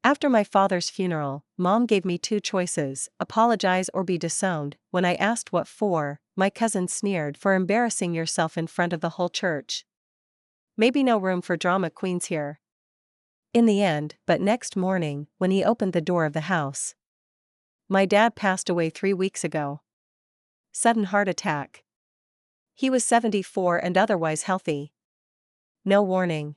After my father's funeral, Mom gave me two choices: apologize or be disowned. When I asked what for, my cousin sneered, for embarrassing yourself in front of the whole church. Maybe no room for drama queens here. In the end, but next morning, when he opened the door of the house. My dad passed away 3 weeks ago. Sudden heart attack. He was 74 and otherwise healthy. No warning.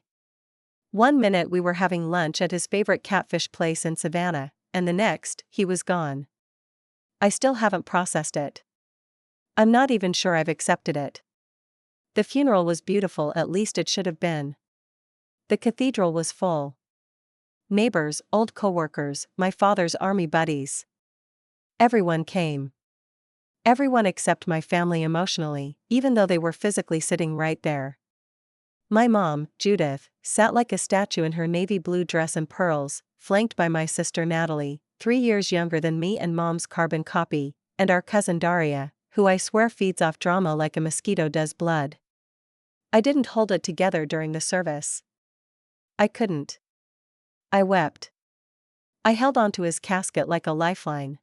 1 minute we were having lunch at his favorite catfish place in Savannah, and the next, he was gone. I still haven't processed it. I'm not even sure I've accepted it. The funeral was beautiful, at least it should have been. The cathedral was full. Neighbors, old coworkers, my father's army buddies. Everyone came. Everyone except my family emotionally, even though they were physically sitting right there. My mom, Judith, sat like a statue in her navy blue dress and pearls, flanked by my sister Natalie, 3 years younger than me and Mom's carbon copy, and our cousin Daria, who I swear feeds off drama like a mosquito does blood. I didn't hold it together during the service. I couldn't. I wept. I held onto his casket like a lifeline.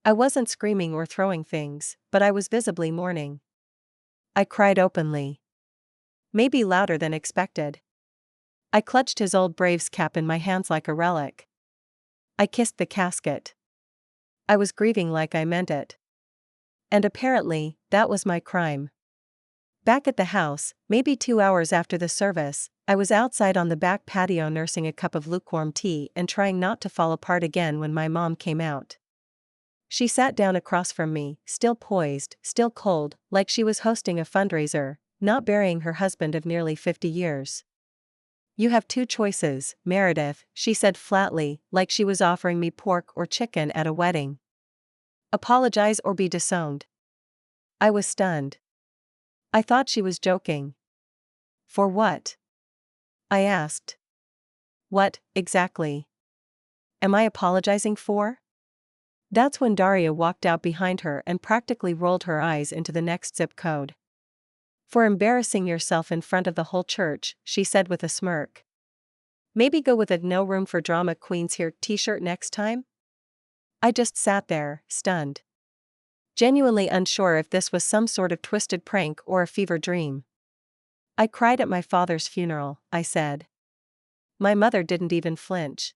I wasn't screaming or throwing things, but I was visibly mourning. I cried openly. Maybe louder than expected. I clutched his old Braves cap in my hands like a relic. I kissed the casket. I was grieving like I meant it. And apparently, that was my crime. Back at the house, maybe 2 hours after the service, I was outside on the back patio nursing a cup of lukewarm tea and trying not to fall apart again when my mom came out. She sat down across from me, still poised, still cold, like she was hosting a fundraiser, not burying her husband of nearly 50 years. You have two choices, Meredith, she said flatly, like she was offering me pork or chicken at a wedding. Apologize or be disowned. I was stunned. I thought she was joking. For what? I asked. What, exactly? Am I apologizing for? That's when Daria walked out behind her and practically rolled her eyes into the next zip code. For embarrassing yourself in front of the whole church, she said with a smirk. Maybe go with a "no room for drama queens here" t-shirt next time? I just sat there, stunned. Genuinely unsure if this was some sort of twisted prank or a fever dream. I cried at my father's funeral, I said. My mother didn't even flinch.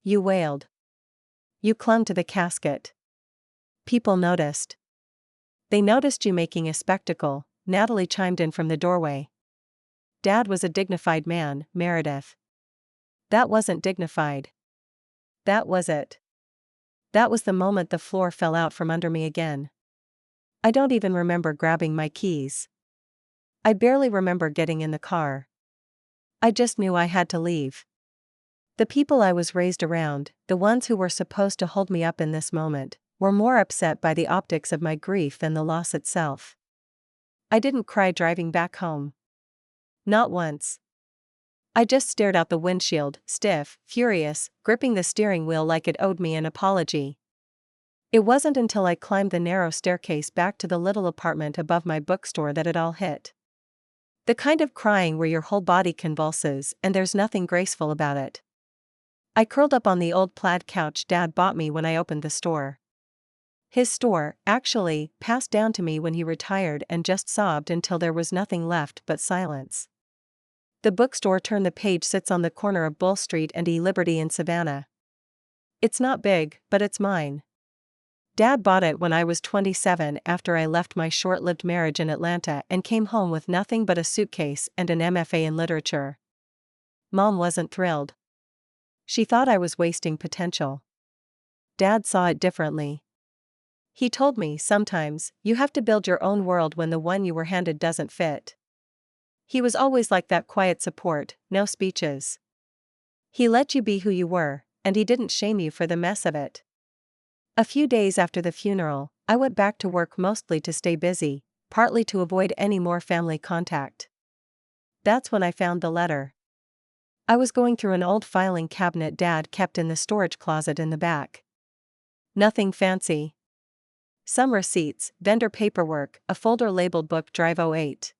You wailed. You clung to the casket. People noticed. They noticed you making a spectacle, Natalie chimed in from the doorway. Dad was a dignified man, Meredith. That wasn't dignified. That was it. That was the moment the floor fell out from under me again. I don't even remember grabbing my keys. I barely remember getting in the car. I just knew I had to leave. The people I was raised around, the ones who were supposed to hold me up in this moment, were more upset by the optics of my grief than the loss itself. I didn't cry driving back home. Not once. I just stared out the windshield, stiff, furious, gripping the steering wheel like it owed me an apology. It wasn't until I climbed the narrow staircase back to the little apartment above my bookstore that it all hit. The kind of crying where your whole body convulses and there's nothing graceful about it. I curled up on the old plaid couch Dad bought me when I opened the store. His store, actually, passed down to me when he retired, and just sobbed until there was nothing left but silence. The bookstore Turn the Page sits on the corner of Bull Street and E Liberty in Savannah. It's not big, but it's mine. Dad bought it when I was 27 after I left my short-lived marriage in Atlanta and came home with nothing but a suitcase and an MFA in literature. Mom wasn't thrilled. She thought I was wasting potential. Dad saw it differently. He told me, sometimes, you have to build your own world when the one you were handed doesn't fit. He was always like that, quiet support, no speeches. He let you be who you were, and he didn't shame you for the mess of it. A few days after the funeral, I went back to work, mostly to stay busy, partly to avoid any more family contact. That's when I found the letter. I was going through an old filing cabinet Dad kept in the storage closet in the back. Nothing fancy. Some receipts, vendor paperwork, a folder labeled Book Drive 08.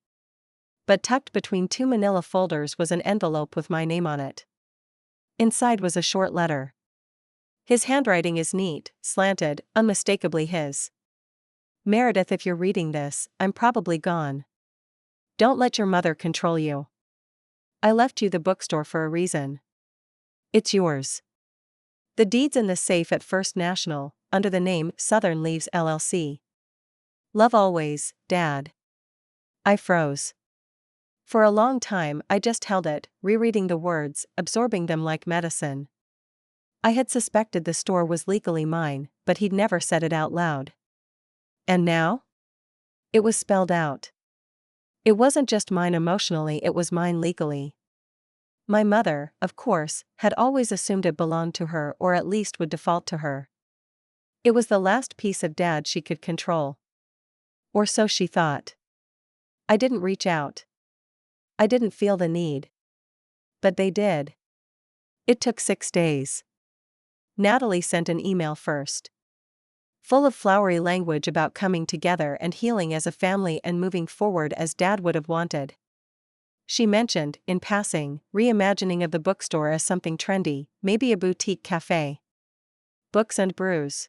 But tucked between two manila folders was an envelope with my name on it. Inside was a short letter. His handwriting is neat, slanted, unmistakably his. Meredith, if you're reading this, I'm probably gone. Don't let your mother control you. I left you the bookstore for a reason. It's yours. The deed's in the safe at First National, under the name Southern Leaves LLC. Love always, Dad. I froze. For a long time I just held it, rereading the words, absorbing them like medicine. I had suspected the store was legally mine, but he'd never said it out loud. And now? It was spelled out. It wasn't just mine emotionally, it was mine legally. My mother, of course, had always assumed it belonged to her, or at least would default to her. It was the last piece of Dad she could control. Or so she thought. I didn't reach out. I didn't feel the need. But they did. It took 6 days. Natalie sent an email first. Full of flowery language about coming together and healing as a family and moving forward as Dad would have wanted. She mentioned, in passing, reimagining of the bookstore as something trendy, maybe a boutique cafe. Books and brews.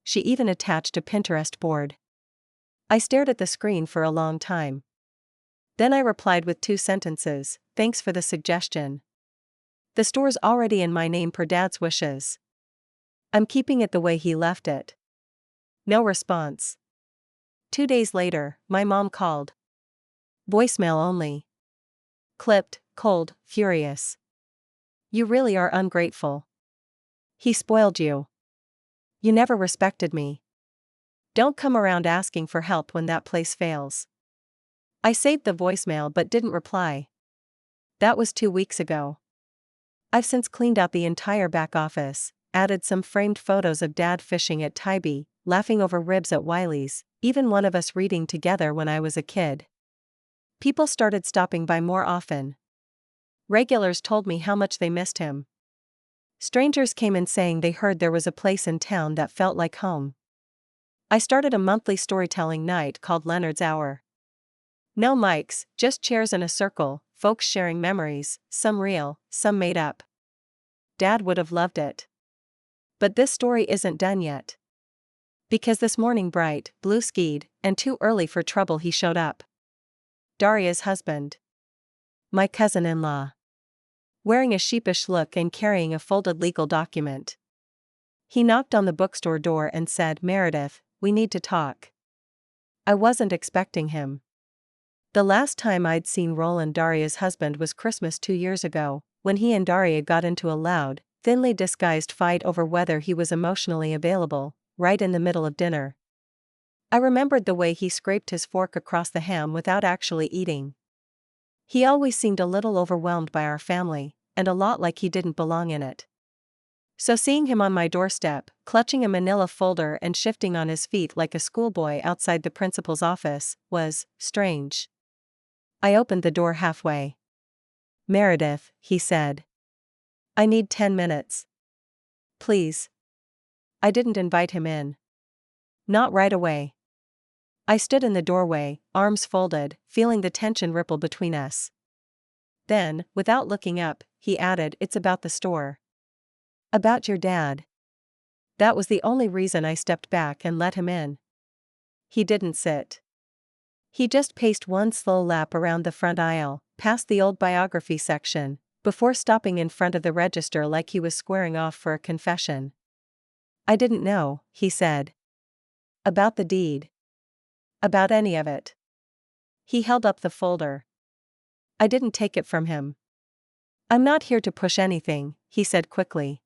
She even attached a Pinterest board. I stared at the screen for a long time. Then I replied with 2 sentences, thanks for the suggestion. The store's already in my name per Dad's wishes. I'm keeping it the way he left it. No response. 2 days later, my mom called. Voicemail only. Clipped, cold, furious. You really are ungrateful. He spoiled you. You never respected me. Don't come around asking for help when that place fails. I saved the voicemail but didn't reply. That was 2 weeks ago. I've since cleaned out the entire back office, added some framed photos of Dad fishing at Tybee, laughing over ribs at Wiley's, even one of us reading together when I was a kid. People started stopping by more often. Regulars told me how much they missed him. Strangers came in saying they heard there was a place in town that felt like home. I started a monthly storytelling night called Leonard's Hour. No mics, just chairs in a circle, folks sharing memories, some real, some made up. Dad would have loved it. But this story isn't done yet. Because this morning bright, blue-skied, and too early for trouble he showed up. Daria's husband. My cousin-in-law. Wearing a sheepish look and carrying a folded legal document. He knocked on the bookstore door and said, Meredith, we need to talk. I wasn't expecting him. The last time I'd seen Roland, Daria's husband, was Christmas 2 years ago, when he and Daria got into a loud, thinly disguised fight over whether he was emotionally available, right in the middle of dinner. I remembered the way he scraped his fork across the ham without actually eating. He always seemed a little overwhelmed by our family, and a lot like he didn't belong in it. So seeing him on my doorstep, clutching a manila folder and shifting on his feet like a schoolboy outside the principal's office, was strange. I opened the door halfway. Meredith, he said. I need 10 minutes. Please. I didn't invite him in. Not right away. I stood in the doorway, arms folded, feeling the tension ripple between us. Then, without looking up, he added, it's about the store. About your dad. That was the only reason I stepped back and let him in. He didn't sit. He just paced one slow lap around the front aisle, past the old biography section, before stopping in front of the register like he was squaring off for a confession. I didn't know, he said. About the deed. About any of it. He held up the folder. I didn't take it from him. I'm not here to push anything, he said quickly.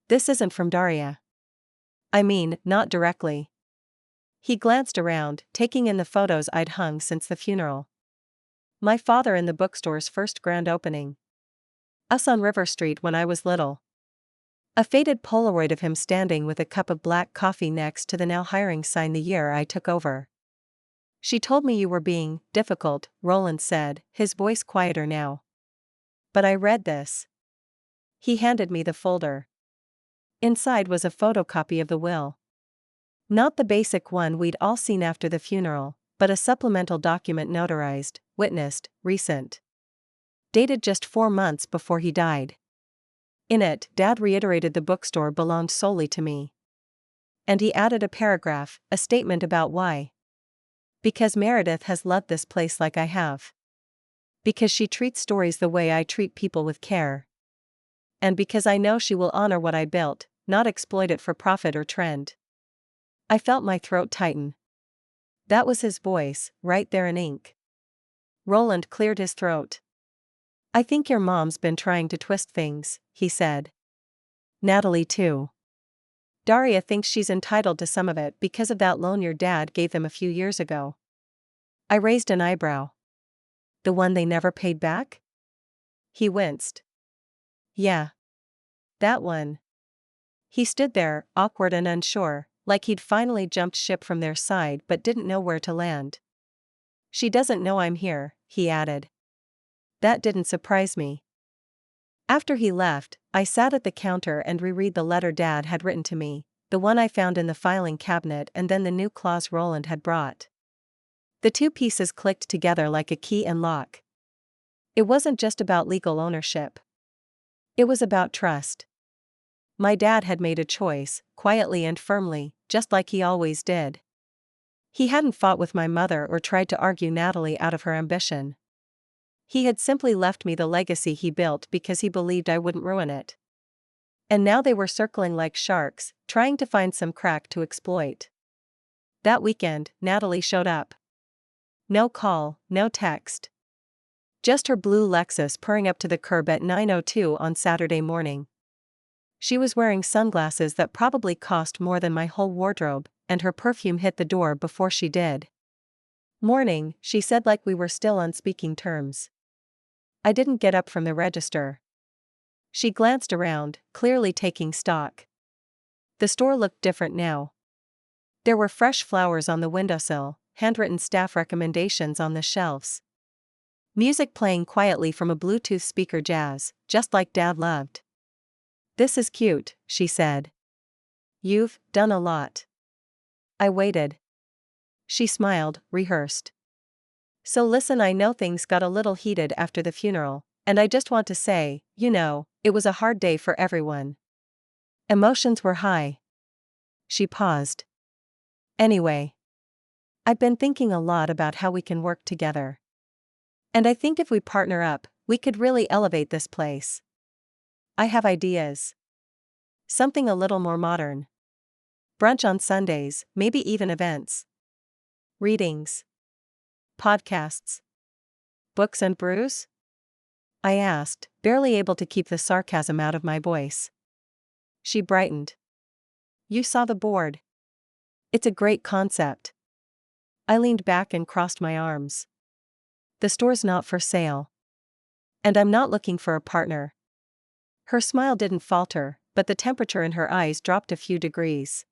This isn't from Daria. I mean, not directly. He glanced around, taking in the photos I'd hung since the funeral. My father in the bookstore's first grand opening. Us on River Street when I was little. A faded Polaroid of him standing with a cup of black coffee next to the now hiring sign the year I took over. She told me you were being difficult, Roland said, his voice quieter now. But I read this. He handed me the folder. Inside was a photocopy of the will. Not the basic one we'd all seen after the funeral, but a supplemental document notarized, witnessed, recent. Dated just 4 months before he died. In it, Dad reiterated the bookstore belonged solely to me. And he added a paragraph, a statement about why. Because Meredith has loved this place like I have. Because she treats stories the way I treat people with care. And because I know she will honor what I built, not exploit it for profit or trend. I felt my throat tighten. That was his voice, right there in ink. Roland cleared his throat. I think your mom's been trying to twist things, he said. Natalie too. Daria thinks she's entitled to some of it because of that loan your dad gave them a few years ago. I raised an eyebrow. The one they never paid back? He winced. Yeah. That one. He stood there, awkward and unsure, like he'd finally jumped ship from their side but didn't know where to land. She doesn't know I'm here, he added. That didn't surprise me. After he left, I sat at the counter and reread the letter Dad had written to me, the one I found in the filing cabinet and then the new clause Roland had brought. The two pieces clicked together like a key and lock. It wasn't just about legal ownership. It was about trust. My dad had made a choice, quietly and firmly, just like he always did. He hadn't fought with my mother or tried to argue Natalie out of her ambition. He had simply left me the legacy he built because he believed I wouldn't ruin it. And now they were circling like sharks, trying to find some crack to exploit. That weekend, Natalie showed up. No call, no text. Just her blue Lexus purring up to the curb at 9:02 on Saturday morning. She was wearing sunglasses that probably cost more than my whole wardrobe, and her perfume hit the door before she did. Morning, she said like we were still on speaking terms. I didn't get up from the register. She glanced around, clearly taking stock. The store looked different now. There were fresh flowers on the windowsill, handwritten staff recommendations on the shelves. Music playing quietly from a Bluetooth speaker jazz, just like Dad loved. This is cute, she said. You've done a lot. I waited. She smiled, rehearsed. So listen, I know things got a little heated after the funeral, and I just want to say, it was a hard day for everyone. Emotions were high. She paused. Anyway. I've been thinking a lot about how we can work together. And I think if we partner up, we could really elevate this place. I have ideas. Something a little more modern. Brunch on Sundays, maybe even events. Readings. Podcasts. Books and brews? I asked, barely able to keep the sarcasm out of my voice. She brightened. You saw the board. It's a great concept. I leaned back and crossed my arms. The store's not for sale. And I'm not looking for a partner. Her smile didn't falter, but the temperature in her eyes dropped a few degrees.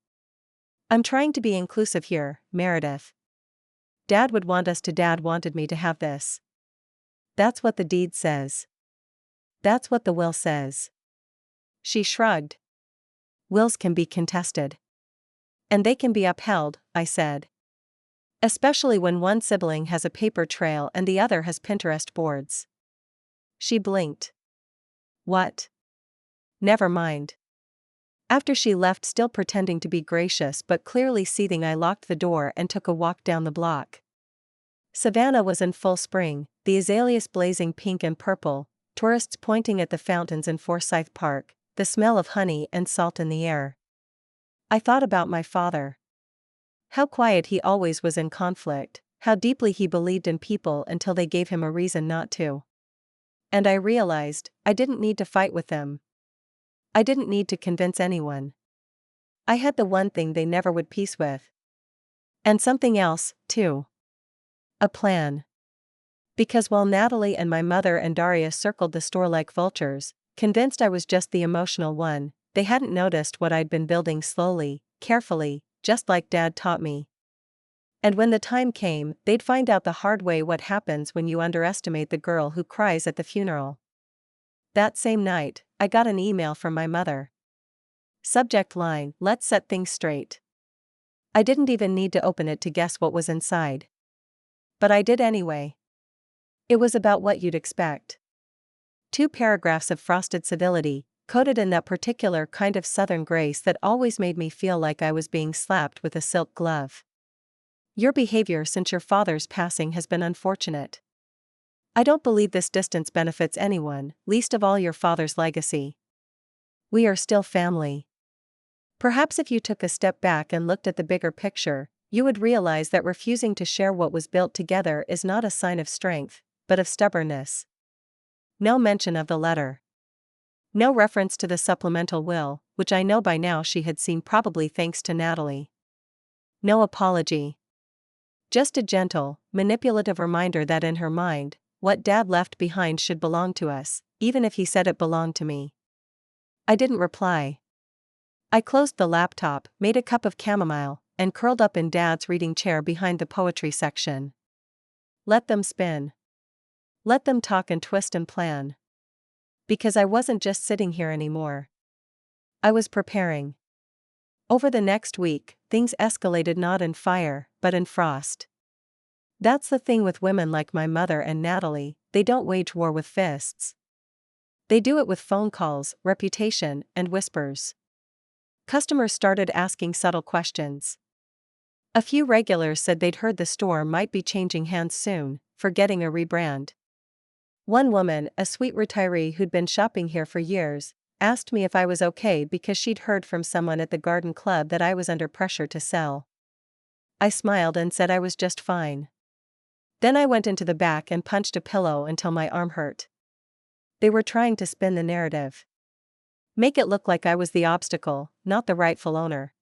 I'm trying to be inclusive here, Meredith. Dad would want us to. Dad wanted me to have this. That's what the deed says. That's what the will says. She shrugged. Wills can be contested. And they can be upheld, I said. Especially when one sibling has a paper trail and the other has Pinterest boards. She blinked. What? Never mind. After she left, still pretending to be gracious but clearly seething, I locked the door and took a walk down the block. Savannah was in full spring, the azaleas blazing pink and purple, tourists pointing at the fountains in Forsyth Park, the smell of honey and salt in the air. I thought about my father. How quiet he always was in conflict, how deeply he believed in people until they gave him a reason not to. And I realized, I didn't need to fight with them. I didn't need to convince anyone. I had the one thing they never would piece with. And something else, too. A plan. Because while Natalie and my mother and Daria circled the store like vultures, convinced I was just the emotional one, they hadn't noticed what I'd been building slowly, carefully, just like Dad taught me. And when the time came, they'd find out the hard way what happens when you underestimate the girl who cries at the funeral. That same night, I got an email from my mother. Subject line, let's set things straight. I didn't even need to open it to guess what was inside. But I did anyway. It was about what you'd expect. 2 paragraphs of frosted civility, coated in that particular kind of southern grace that always made me feel like I was being slapped with a silk glove. Your behavior since your father's passing has been unfortunate. I don't believe this distance benefits anyone, least of all your father's legacy. We are still family. Perhaps if you took a step back and looked at the bigger picture, you would realize that refusing to share what was built together is not a sign of strength, but of stubbornness. No mention of the letter. No reference to the supplemental will, which I know by now she had seen probably thanks to Natalie. No apology. Just a gentle, manipulative reminder that in her mind, what Dad left behind should belong to us, even if he said it belonged to me. I didn't reply. I closed the laptop, made a cup of chamomile, and curled up in Dad's reading chair behind the poetry section. Let them spin. Let them talk and twist and plan. Because I wasn't just sitting here anymore. I was preparing. Over the next week, things escalated not in fire, but in frost. That's the thing with women like my mother and Natalie, they don't wage war with fists. They do it with phone calls, reputation, and whispers. Customers started asking subtle questions. A few regulars said they'd heard the store might be changing hands soon, forgetting a rebrand. One woman, a sweet retiree who'd been shopping here for years, asked me if I was okay because she'd heard from someone at the garden club that I was under pressure to sell. I smiled and said I was just fine. Then I went into the back and punched a pillow until my arm hurt. They were trying to spin the narrative. Make it look like I was the obstacle, not the rightful owner.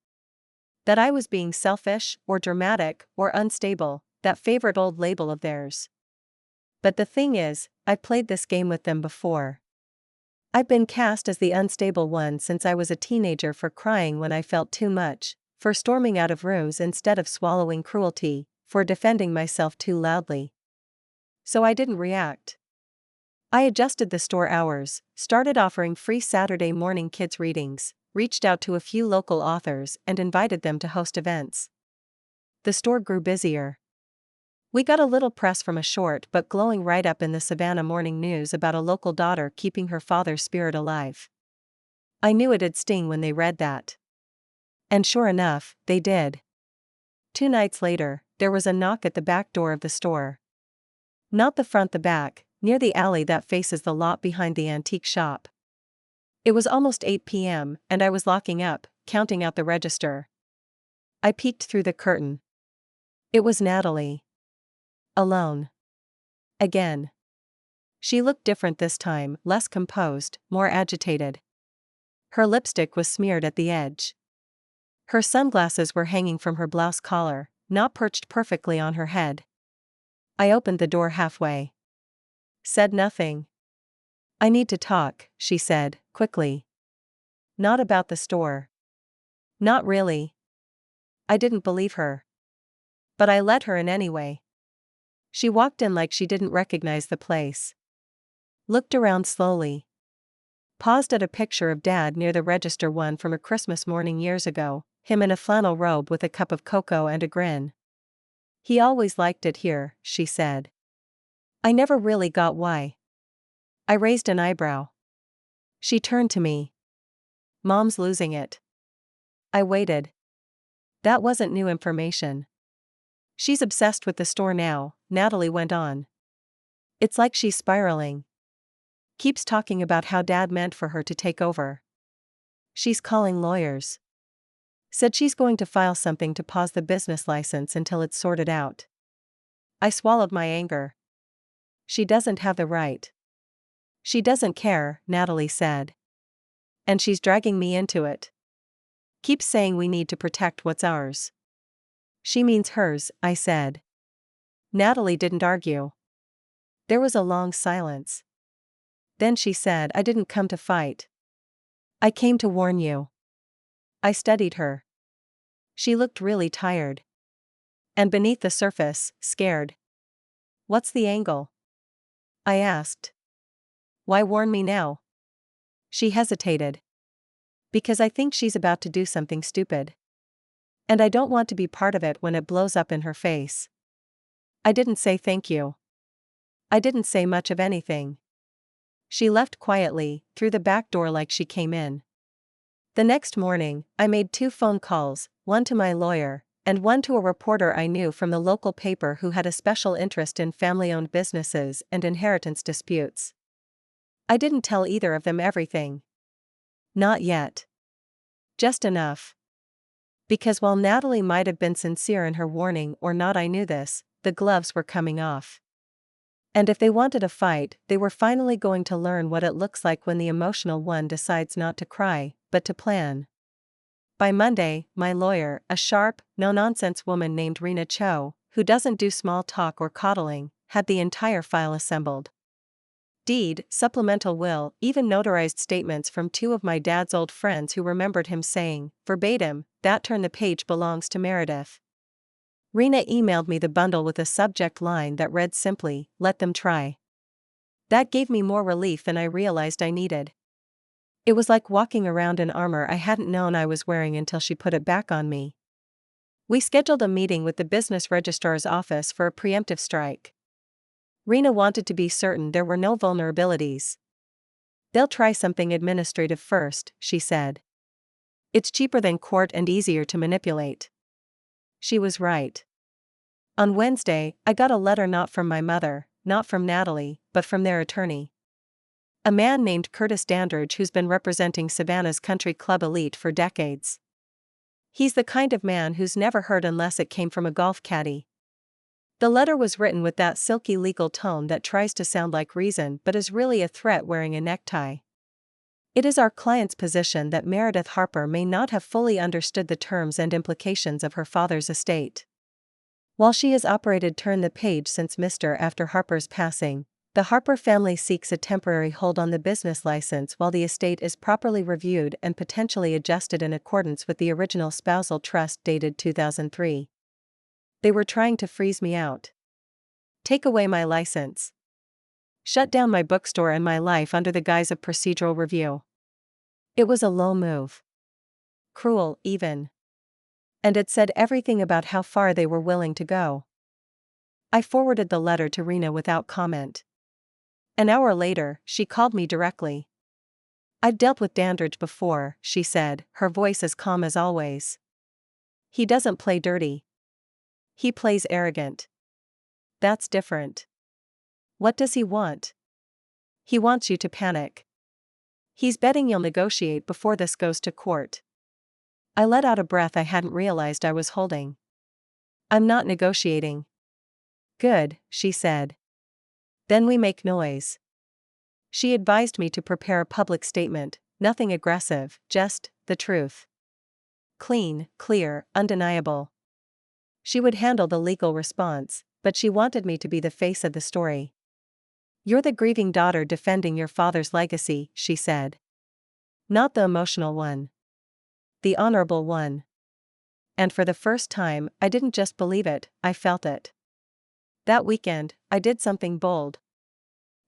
That I was being selfish, or dramatic, or unstable, that favorite old label of theirs. But the thing is, I've played this game with them before. I've been cast as the unstable one since I was a teenager for crying when I felt too much, for storming out of rooms instead of swallowing cruelty, for defending myself too loudly. So I didn't react. I adjusted the store hours, started offering free Saturday morning kids readings, reached out to a few local authors and invited them to host events. The store grew busier. We got a little press from a short but glowing write-up in the Savannah Morning News about a local daughter keeping her father's spirit alive. I knew it'd sting when they read that. And sure enough, they did. 2 nights later, there was a knock at the back door of the store. Not the front, the back, near the alley that faces the lot behind the antique shop. It was almost 8 p.m., and I was locking up, counting out the register. I peeked through the curtain. It was Natalie. Alone. Again. She looked different this time, less composed, more agitated. Her lipstick was smeared at the edge. Her sunglasses were hanging from her blouse collar, not perched perfectly on her head. I opened the door halfway. Said nothing. I need to talk, she said, quickly. Not about the store. Not really. I didn't believe her. But I let her in anyway. She walked in like she didn't recognize the place. Looked around slowly. Paused at a picture of Dad near the register, one from a Christmas morning years ago, him in a flannel robe with a cup of cocoa and a grin. He always liked it here, she said. I never really got why. I raised an eyebrow. She turned to me. Mom's losing it. I waited. That wasn't new information. She's obsessed with the store now, Natalie went on. It's like she's spiraling. Keeps talking about how Dad meant for her to take over. She's calling lawyers. Said she's going to file something to pause the business license until it's sorted out. I swallowed my anger. She doesn't have the right. She doesn't care, Natalie said. And she's dragging me into it. Keeps saying we need to protect what's ours. She means hers, I said. Natalie didn't argue. There was a long silence. Then she said, I didn't come to fight. I came to warn you. I studied her. She looked really tired. And beneath the surface, scared. What's the angle? I asked. Why warn me now? She hesitated. Because I think she's about to do something stupid. And I don't want to be part of it when it blows up in her face. I didn't say thank you. I didn't say much of anything. She left quietly, through the back door like she came in. The next morning, I made 2 phone calls, one to my lawyer, and one to a reporter I knew from the local paper who had a special interest in family-owned businesses and inheritance disputes. I didn't tell either of them everything. Not yet. Just enough. Because while Natalie might have been sincere in her warning or not, I knew this, the gloves were coming off. And if they wanted a fight, they were finally going to learn what it looks like when the emotional one decides not to cry, but to plan. By Monday, my lawyer, a sharp, no-nonsense woman named Rena Cho, who doesn't do small talk or coddling, had the entire file assembled. Deed, supplemental will, even notarized statements from 2 of my dad's old friends who remembered him saying, verbatim, "That turn the page belongs to Meredith." Rena emailed me the bundle with a subject line that read simply, "Let them try." That gave me more relief than I realized I needed. It was like walking around in armor I hadn't known I was wearing until she put it back on me. We scheduled a meeting with the business registrar's office for a preemptive strike. Rena wanted to be certain there were no vulnerabilities. "They'll try something administrative first," she said. "It's cheaper than court and easier to manipulate." She was right. On Wednesday, I got a letter not from my mother, not from Natalie, but from their attorney. A man named Curtis Dandridge who's been representing Savannah's country club elite for decades. He's the kind of man who's never heard unless it came from a golf caddy. The letter was written with that silky legal tone that tries to sound like reason but is really a threat wearing a necktie. It is our client's position that Meredith Harper may not have fully understood the terms and implications of her father's estate. While she has operated Turn the Page since Mr. after Harper's passing, the Harper family seeks a temporary hold on the business license while the estate is properly reviewed and potentially adjusted in accordance with the original spousal trust dated 2003. They were trying to freeze me out. Take away my license. Shut down my bookstore and my life under the guise of procedural review. It was a low move. Cruel, even. And it said everything about how far they were willing to go. I forwarded the letter to Rena without comment. An hour later, she called me directly. "I've dealt with Dandridge before," she said, her voice as calm as always. "He doesn't play dirty. He plays arrogant. That's different." "What does he want?" "He wants you to panic. He's betting you'll negotiate before this goes to court." I let out a breath I hadn't realized I was holding. "I'm not negotiating." "Good," she said. "Then we make noise." She advised me to prepare a public statement, nothing aggressive, just the truth. Clean, clear, undeniable. She would handle the legal response, but she wanted me to be the face of the story. "You're the grieving daughter defending your father's legacy," she said. "Not the emotional one. The honorable one." And for the first time, I didn't just believe it, I felt it. That weekend, I did something bold.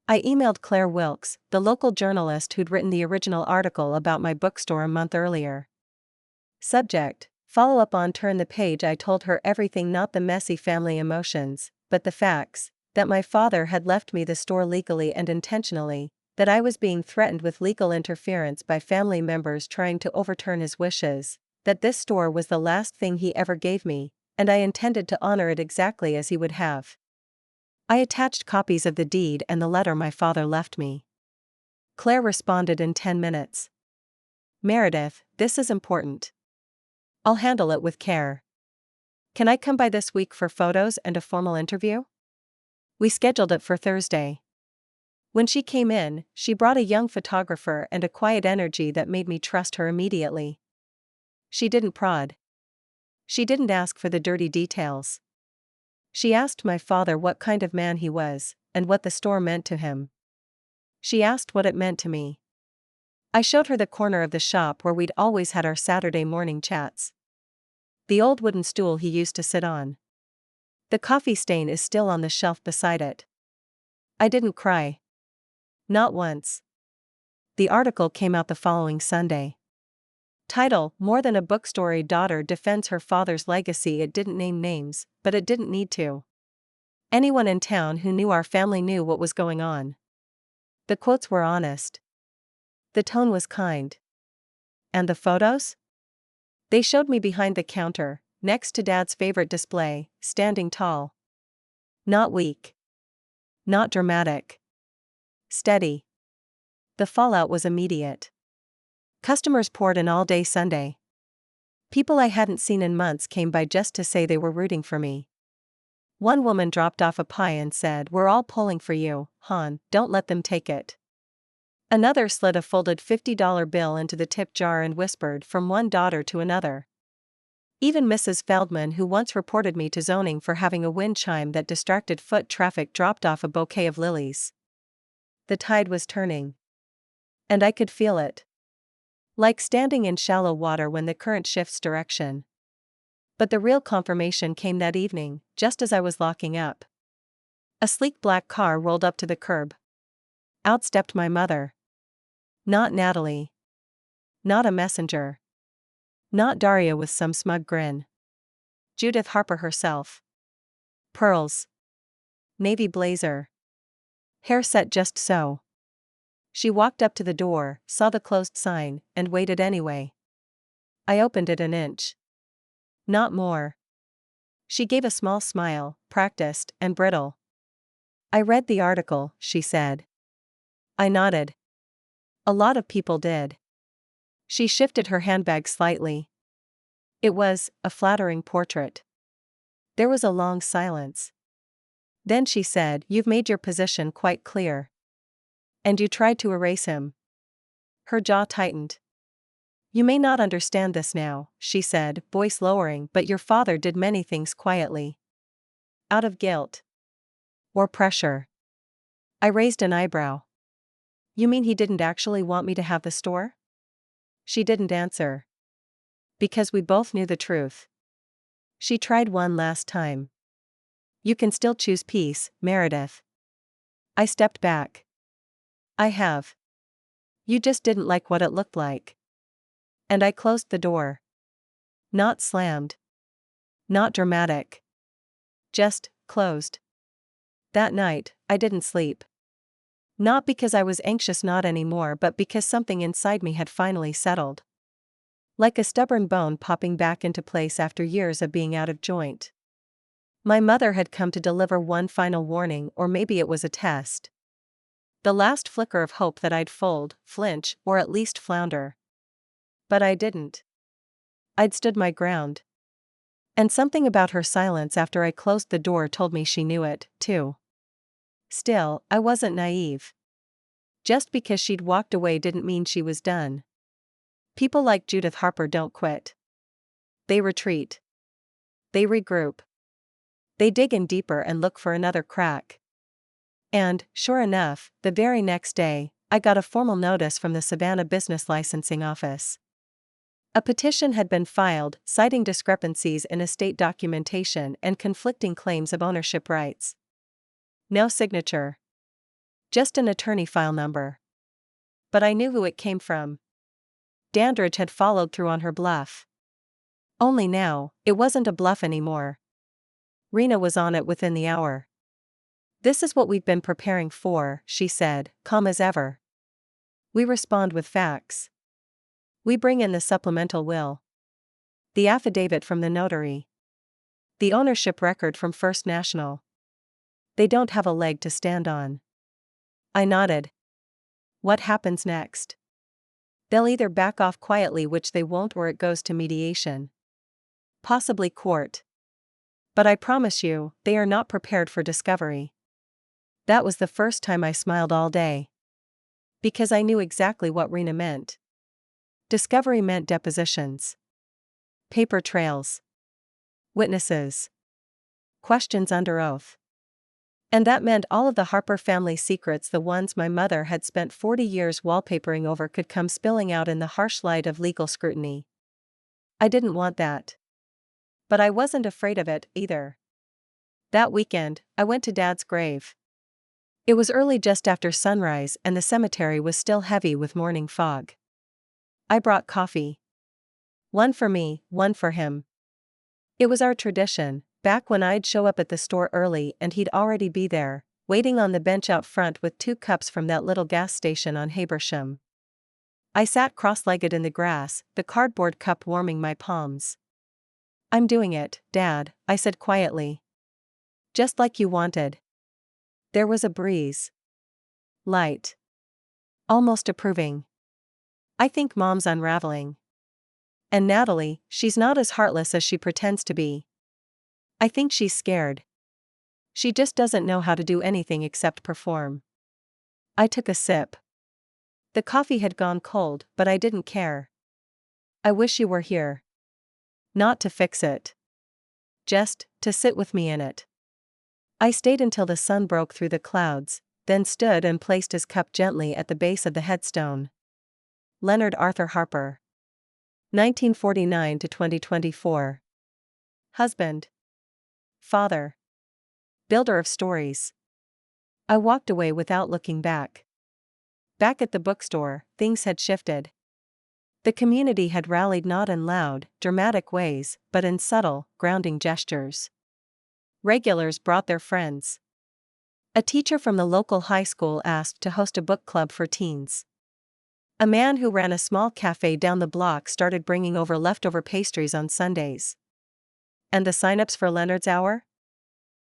I emailed Claire Wilkes, the local journalist who'd written the original article about my bookstore a month earlier. Subject: follow up on Turn the Page. I told her everything, not the messy family emotions, but the facts, that my father had left me the store legally and intentionally, that I was being threatened with legal interference by family members trying to overturn his wishes, that this store was the last thing he ever gave me, and I intended to honor it exactly as he would have. I attached copies of the deed and the letter my father left me. Claire responded in 10 minutes. "Meredith, this is important. I'll handle it with care. Can I come by this week for photos and a formal interview?" We scheduled it for Thursday. When she came in, she brought a young photographer and a quiet energy that made me trust her immediately. She didn't prod. She didn't ask for the dirty details. She asked my father what kind of man he was, and what the store meant to him. She asked what it meant to me. I showed her the corner of the shop where we'd always had our Saturday morning chats. The old wooden stool he used to sit on. The coffee stain is still on the shelf beside it. I didn't cry. Not once. The article came out the following Sunday. Title: More Than a Bookstore. A daughter defends her father's legacy. It didn't name names, but it didn't need to. Anyone in town who knew our family knew what was going on. The quotes were honest. The tone was kind. And the photos? They showed me behind the counter, next to Dad's favorite display, standing tall. Not weak. Not dramatic. Steady. The fallout was immediate. Customers poured in all day Sunday. People I hadn't seen in months came by just to say they were rooting for me. One woman dropped off a pie and said, "We're all pulling for you, hon, don't let them take it." Another slid a folded $50 bill into the tip jar and whispered from one daughter to another. Even Mrs. Feldman, who once reported me to zoning for having a wind chime that distracted foot traffic, dropped off a bouquet of lilies. The tide was turning. And I could feel it. Like standing in shallow water when the current shifts direction. But the real confirmation came that evening, just as I was locking up. A sleek black car rolled up to the curb. Out stepped my mother. Not Natalie. Not a messenger. Not Daria with some smug grin. Judith Harper herself. Pearls. Navy blazer. Hair set just so. She walked up to the door, saw the closed sign, and waited anyway. I opened it an inch. Not more. She gave a small smile, practiced and brittle. "I read the article," she said. I nodded. A lot of people did. She shifted her handbag slightly. It was a flattering portrait. There was a long silence. Then she said, "You've made your position quite clear. And you tried to erase him." Her jaw tightened. "You may not understand this now," she said, voice lowering, "but your father did many things quietly. Out of guilt. Or pressure." I raised an eyebrow. "You mean he didn't actually want me to have the store?" She didn't answer. Because we both knew the truth. She tried one last time. "You can still choose peace, Meredith." I stepped back. "I have. You just didn't like what it looked like." And I closed the door. Not slammed. Not dramatic. Just closed. That night, I didn't sleep. Not because I was anxious, not anymore, but because something inside me had finally settled. Like a stubborn bone popping back into place after years of being out of joint. My mother had come to deliver one final warning, or maybe it was a test. The last flicker of hope that I'd fold, flinch, or at least flounder. But I didn't. I'd stood my ground. And something about her silence after I closed the door told me she knew it, too. Still, I wasn't naive. Just because she'd walked away didn't mean she was done. People like Judith Harper don't quit. They retreat. They regroup. They dig in deeper and look for another crack. And, sure enough, the very next day, I got a formal notice from the Savannah Business Licensing Office. A petition had been filed, citing discrepancies in estate documentation and conflicting claims of ownership rights. No signature. Just an attorney file number. But I knew who it came from. Dandridge had followed through on her bluff. Only now, it wasn't a bluff anymore. Rena was on it within the hour. "This is what we've been preparing for," she said, calm as ever. "We respond with facts. We bring in the supplemental will. The affidavit from the notary. The ownership record from First National. They don't have a leg to stand on." I nodded. "What happens next?" "They'll either back off quietly, which they won't, or it goes to mediation. Possibly court. But I promise you, they are not prepared for discovery." That was the first time I smiled all day. Because I knew exactly what Rena meant. Discovery meant depositions. Paper trails. Witnesses. Questions under oath. And that meant all of the Harper family secrets, the ones my mother had spent 40 years wallpapering over, could come spilling out in the harsh light of legal scrutiny. I didn't want that. But I wasn't afraid of it, either. That weekend, I went to Dad's grave. It was early, just after sunrise, and the cemetery was still heavy with morning fog. I brought coffee. One for me, one for him. It was our tradition, back when I'd show up at the store early and he'd already be there, waiting on the bench out front with 2 cups from that little gas station on Habersham. I sat cross-legged in the grass, the cardboard cup warming my palms. "I'm doing it, Dad," I said quietly. "Just like you wanted." There was a breeze. Light. Almost approving. "I think Mom's unraveling. And Natalie, she's not as heartless as she pretends to be. I think she's scared. She just doesn't know how to do anything except perform." I took a sip. The coffee had gone cold, but I didn't care. "I wish you were here. Not to fix it. Just to sit with me in it." I stayed until the sun broke through the clouds, then stood and placed his cup gently at the base of the headstone. Leonard Arthur Harper. 1949 to 2024. Husband. Father. Builder of stories. I walked away without looking back. Back at the bookstore, things had shifted. The community had rallied not in loud, dramatic ways, but in subtle, grounding gestures. Regulars brought their friends. A teacher from the local high school asked to host a book club for teens. A man who ran a small cafe down the block started bringing over leftover pastries on Sundays. And the sign-ups for Leonard's Hour?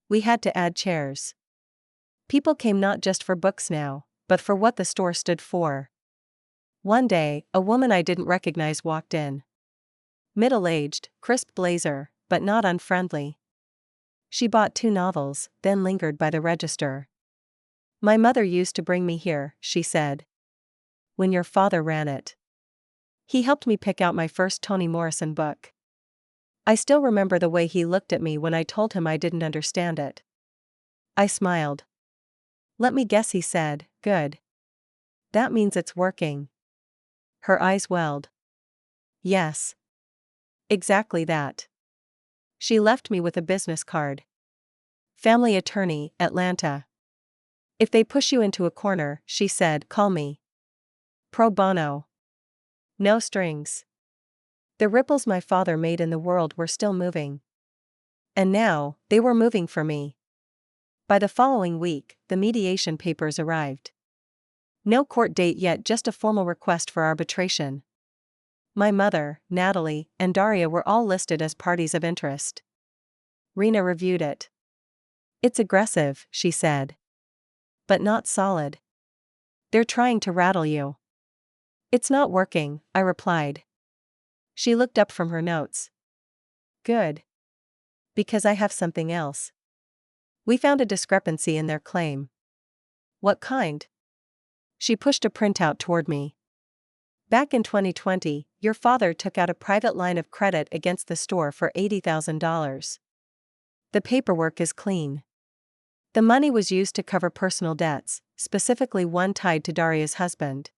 We had to add chairs. People came not just for books now, but for what the store stood for. One day, a woman I didn't recognize walked in. Middle-aged, crisp blazer, but not unfriendly. She bought 2 novels, then lingered by the register. "My mother used to bring me here," she said. "When your father ran it. He helped me pick out my first Toni Morrison book." I still remember the way he looked at me when I told him I didn't understand it. I smiled. "Let me guess," he said, "good. That means it's working." Her eyes welled. "Yes. Exactly that." She left me with a business card. "Family attorney, Atlanta. If they push you into a corner," she said, "call me. Pro bono. No strings." The ripples my father made in the world were still moving. And now, they were moving for me. By the following week, the mediation papers arrived. No court date yet, just a formal request for arbitration. My mother, Natalie, and Daria were all listed as parties of interest. Rena reviewed it. "It's aggressive," she said. "But not solid. They're trying to rattle you." "It's not working," I replied. She looked up from her notes. "Good. Because I have something else." We found a discrepancy in their claim. "What kind?" She pushed a printout toward me. "Back in 2020, your father took out a private line of credit against the store for $80,000. The paperwork is clean. The money was used to cover personal debts, specifically one tied to Daria's husband.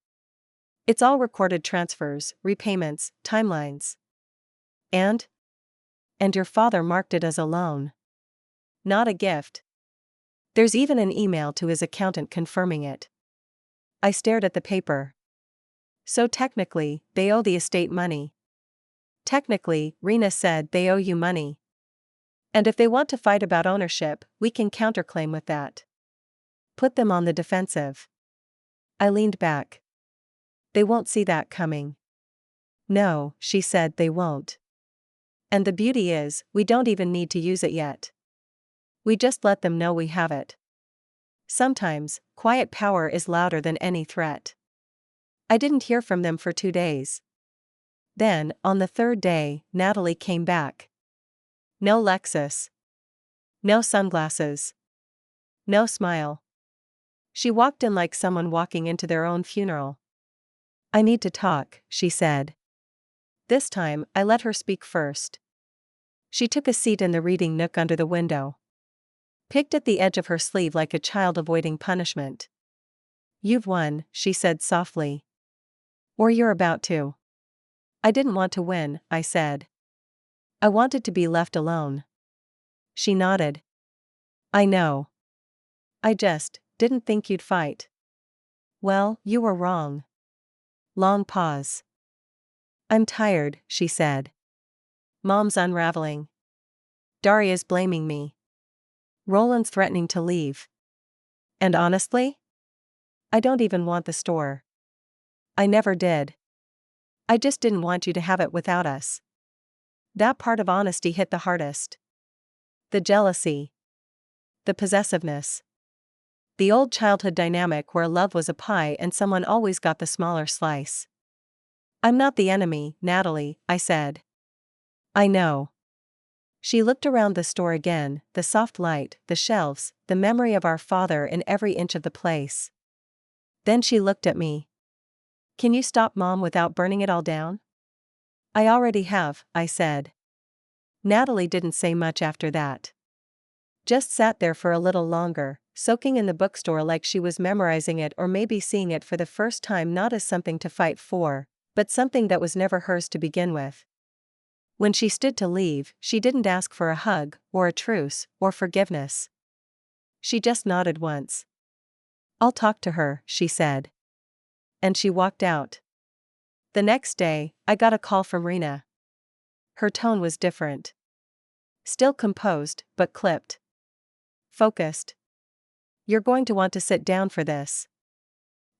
It's all recorded transfers, repayments, timelines. And your father marked it as a loan. Not a gift. There's even an email to his accountant confirming it." I stared at the paper. "So technically, they owe the estate money." "Technically," Rena said, "they owe you money. And if they want to fight about ownership, we can counterclaim with that. Put them on the defensive." I leaned back. "They won't see that coming." "No," she said, "they won't. And the beauty is, we don't even need to use it yet. We just let them know we have it. Sometimes, quiet power is louder than any threat." I didn't hear from them for 2 days. Then, on the 3rd day, Natalie came back. No Lexus. No sunglasses. No smile. She walked in like someone walking into their own funeral. "I need to talk," she said. This time, I let her speak first. She took a seat in the reading nook under the window. Picked at the edge of her sleeve like a child avoiding punishment. "You've won," she said softly. "Or you're about to." "I didn't want to win," I said. "I wanted to be left alone." She nodded. "I know. I just didn't think you'd fight." "Well, you were wrong." Long pause. "I'm tired," she said. "Mom's unraveling. Daria's blaming me. Roland's threatening to leave. And honestly, I don't even want the store. I never did. I just didn't want you to have it without us. That part of honesty hit the hardest. The jealousy. The possessiveness. The old childhood dynamic where love was a pie and someone always got the smaller slice. I'm not the enemy, Natalie, I said. I know. She looked around the store again, the soft light, the shelves, the memory of our father in every inch of the place. Then she looked at me. Can you stop Mom without burning it all down? I already have, I said. Natalie didn't say much after that. Just sat there for a little longer, soaking in the bookstore like she was memorizing it or maybe seeing it for the first time not as something to fight for, but something that was never hers to begin with. When she stood to leave, she didn't ask for a hug, or a truce, or forgiveness. She just nodded once. I'll talk to her, she said. And she walked out. The next day, I got a call from Rena. Her tone was different. Still composed, but clipped. Focused. You're going to want to sit down for this.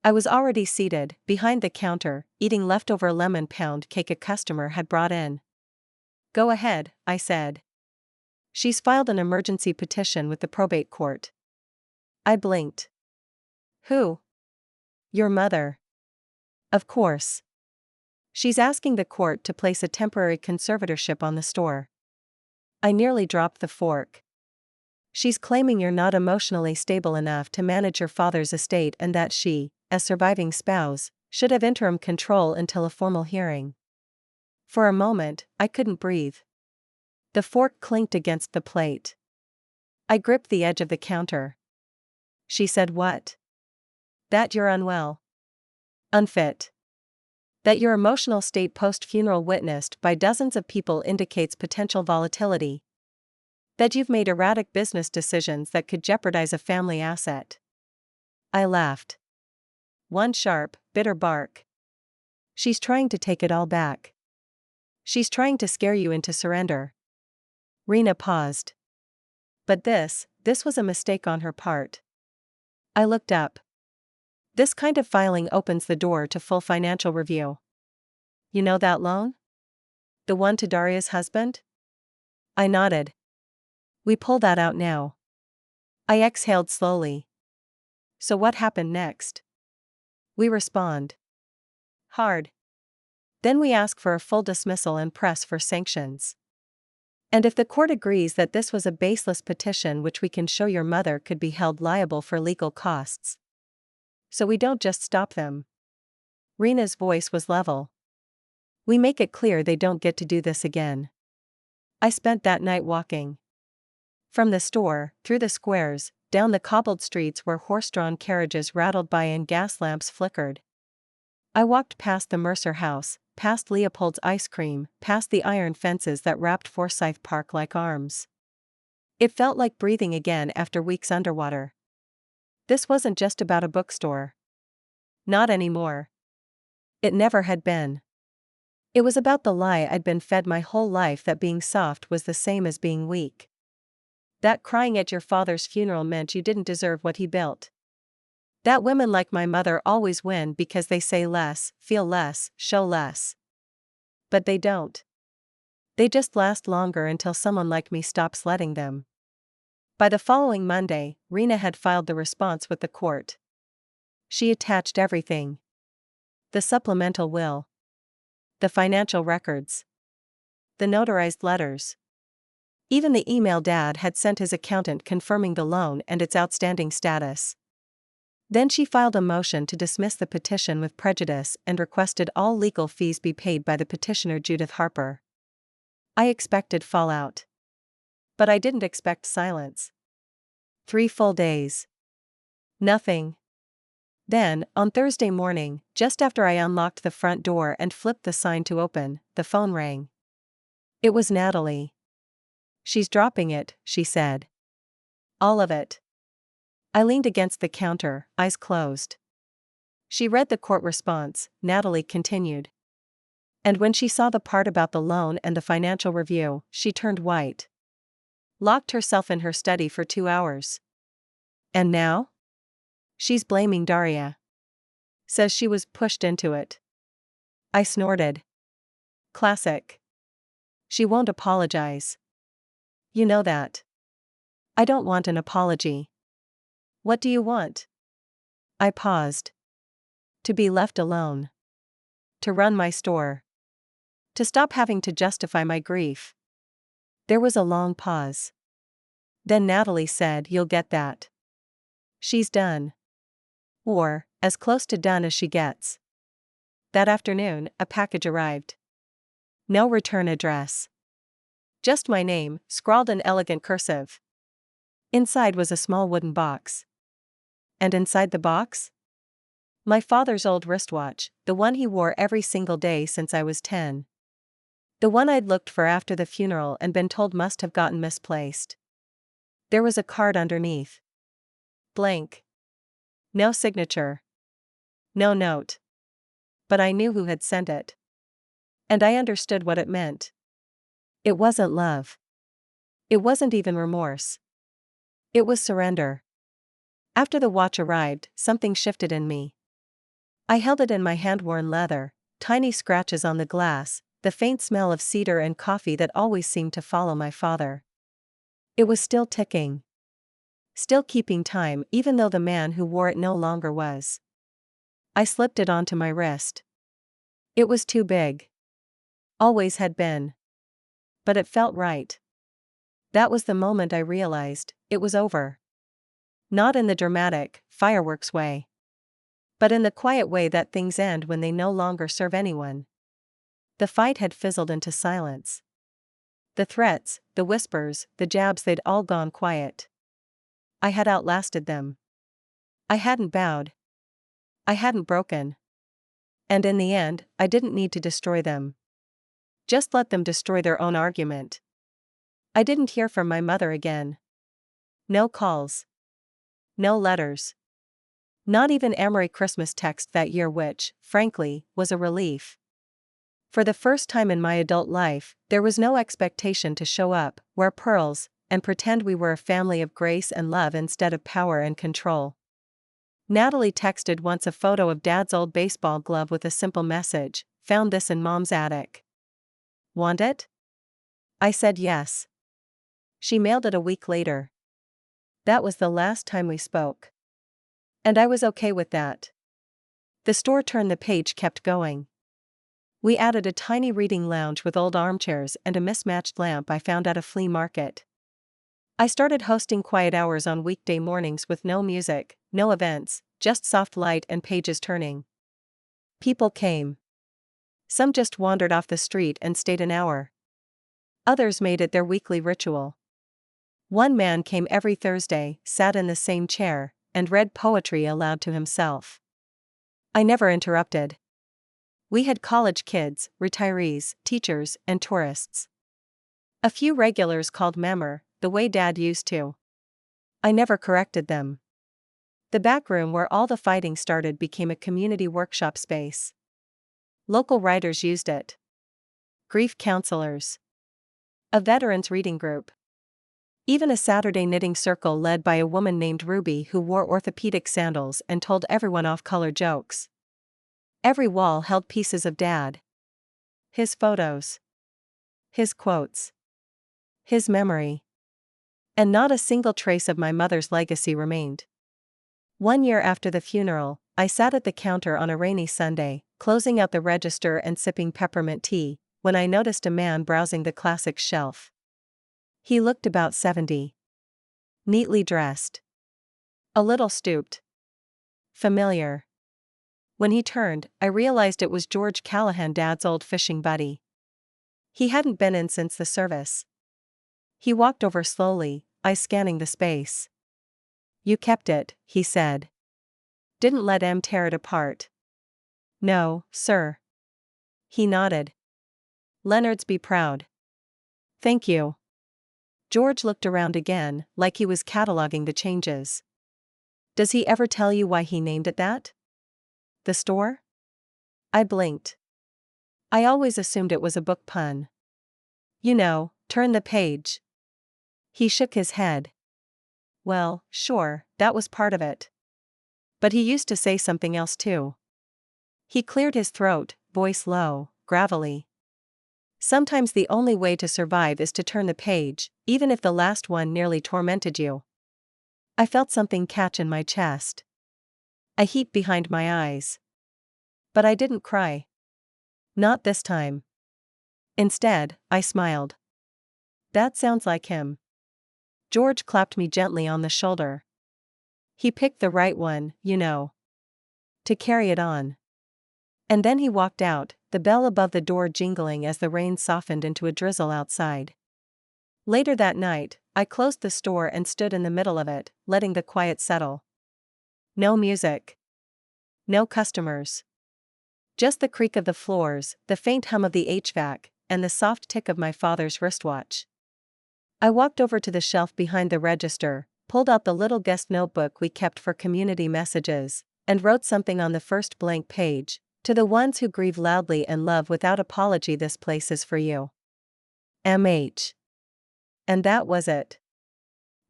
I was already seated, behind the counter, eating leftover lemon pound cake a customer had brought in. Go ahead, I said. She's filed an emergency petition with the probate court. I blinked. Who? Your mother. Of course. She's asking the court to place a temporary conservatorship on the store. I nearly dropped the fork. She's claiming you're not emotionally stable enough to manage your father's estate and that she, as surviving spouse, should have interim control until a formal hearing. For a moment, I couldn't breathe. The fork clinked against the plate. I gripped the edge of the counter. She said what? That you're unwell. Unfit. That your emotional state post-funeral witnessed by dozens of people indicates potential volatility. That you've made erratic business decisions that could jeopardize a family asset. I laughed. One sharp, bitter bark. She's trying to take it all back. She's trying to scare you into surrender. Rena paused. But this was a mistake on her part. I looked up. This kind of filing opens the door to full financial review. You know that loan? The one to Daria's husband? I nodded. We pull that out now. I exhaled slowly. So what happened next? We respond. Hard. Then we ask for a full dismissal and press for sanctions. And if the court agrees that this was a baseless petition which we can show your mother could be held liable for legal costs. So we don't just stop them. Rena's voice was level. We make it clear they don't get to do this again. I spent that night walking. From the store, through the squares, down the cobbled streets where horse-drawn carriages rattled by and gas lamps flickered. I walked past the Mercer house, past Leopold's ice cream, past the iron fences that wrapped Forsyth Park like arms. It felt like breathing again after weeks underwater. This wasn't just about a bookstore. Not anymore. It never had been. It was about the lie I'd been fed my whole life that being soft was the same as being weak. That crying at your father's funeral meant you didn't deserve what he built. That women like my mother always win because they say less, feel less, show less. But they don't. They just last longer until someone like me stops letting them. By the following Monday, Rena had filed the response with the court. She attached everything. The supplemental will. The financial records. The notarized letters. Even the email Dad had sent his accountant confirming the loan and its outstanding status. Then she filed a motion to dismiss the petition with prejudice and requested all legal fees be paid by the petitioner Judith Harper. I expected fallout. But I didn't expect silence. 3 full days. Nothing. Then, on Thursday morning, just after I unlocked the front door and flipped the sign to open, the phone rang. It was Natalie. She's dropping it, she said. All of it. I leaned against the counter, eyes closed. She read the court response, Natalie continued. And when she saw the part about the loan and the financial review, she turned white. Locked herself in her study for 2 hours. And now? She's blaming Daria. Says she was pushed into it. I snorted. Classic. She won't apologize. You know that. I don't want an apology. What do you want? I paused. To be left alone. To run my store. To stop having to justify my grief. There was a long pause. Then Natalie said, "You'll get that. She's done. Or, as close to done as she gets." That afternoon, a package arrived. No return address. Just my name, scrawled in elegant cursive. Inside was a small wooden box. And inside the box? My father's old wristwatch, the one he wore every single day since I was 10. The one I'd looked for after the funeral and been told must have gotten misplaced. There was a card underneath. Blank. No signature. No note. But I knew who had sent it. And I understood what it meant. It wasn't love. It wasn't even remorse. It was surrender. After the watch arrived, something shifted in me. I held it in my hand-worn leather, tiny scratches on the glass, the faint smell of cedar and coffee that always seemed to follow my father. It was still ticking. Still keeping time even though the man who wore it no longer was. I slipped it onto my wrist. It was too big. Always had been. But it felt right. That was the moment I realized it was over. Not in the dramatic, fireworks way. But in the quiet way that things end when they no longer serve anyone. The fight had fizzled into silence. The threats, the whispers, the jabs, they'd all gone quiet. I had outlasted them. I hadn't bowed. I hadn't broken. And in the end, I didn't need to destroy them. Just let them destroy their own argument. I didn't hear from my mother again. No calls. No letters. Not even a Merry Christmas text that year, which, frankly, was a relief. For the first time in my adult life, there was no expectation to show up, wear pearls, and pretend we were a family of grace and love instead of power and control. Natalie texted once a photo of Dad's old baseball glove with a simple message, "Found this in Mom's attic. Want it?" I said yes. She mailed it a week later. That was the last time we spoke. And I was okay with that. The store Turn the Page kept going. We added a tiny reading lounge with old armchairs and a mismatched lamp I found at a flea market. I started hosting quiet hours on weekday mornings with no music, no events, just soft light and pages turning. People came. Some just wandered off the street and stayed an hour. Others made it their weekly ritual. One man came every Thursday, sat in the same chair, and read poetry aloud to himself. I never interrupted. We had college kids, retirees, teachers, and tourists. A few regulars called member, the way Dad used to. I never corrected them. The back room where all the fighting started became a community workshop space. Local writers used it. Grief counselors. A veterans reading group. Even a Saturday knitting circle led by a woman named Ruby who wore orthopedic sandals and told everyone off-color jokes. Every wall held pieces of Dad. His photos. His quotes. His memory. And not a single trace of my mother's legacy remained. One year after the funeral, I sat at the counter on a rainy Sunday, closing out the register and sipping peppermint tea, when I noticed a man browsing the classics shelf. He looked about 70. Neatly dressed. A little stooped. Familiar. When he turned, I realized it was George Callahan, Dad's old fishing buddy. He hadn't been in since the service. He walked over slowly, eyes scanning the space. "You kept it," he said. "Didn't let em tear it apart." "No, sir." He nodded. "Leonard's be proud." "Thank you." George looked around again, like he was cataloging the changes. "Does he ever tell you why he named it that? The store?" I blinked. I always assumed it was a book pun. "You know, turn the page." He shook his head. "Well, sure, that was part of it. But he used to say something else too. He cleared his throat, voice low, gravelly. Sometimes the only way to survive is to turn the page, even if the last one nearly tormented you. I felt something catch in my chest. A heat behind my eyes. But I didn't cry. Not this time. Instead, I smiled. That sounds like him. George clapped me gently on the shoulder. He picked the right one, you know. To carry it on. And then he walked out, the bell above the door jingling as the rain softened into a drizzle outside. Later that night, I closed the store and stood in the middle of it, letting the quiet settle. No music. No customers. Just the creak of the floors, the faint hum of the HVAC, and the soft tick of my father's wristwatch. I walked over to the shelf behind the register, pulled out the little guest notebook we kept for community messages, and wrote something on the first blank page. To the ones who grieve loudly and love without apology, this place is for you. MH. And that was it.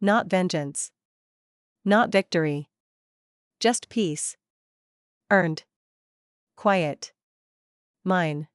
Not vengeance. Not victory. Just peace. Earned. Quiet. Mine.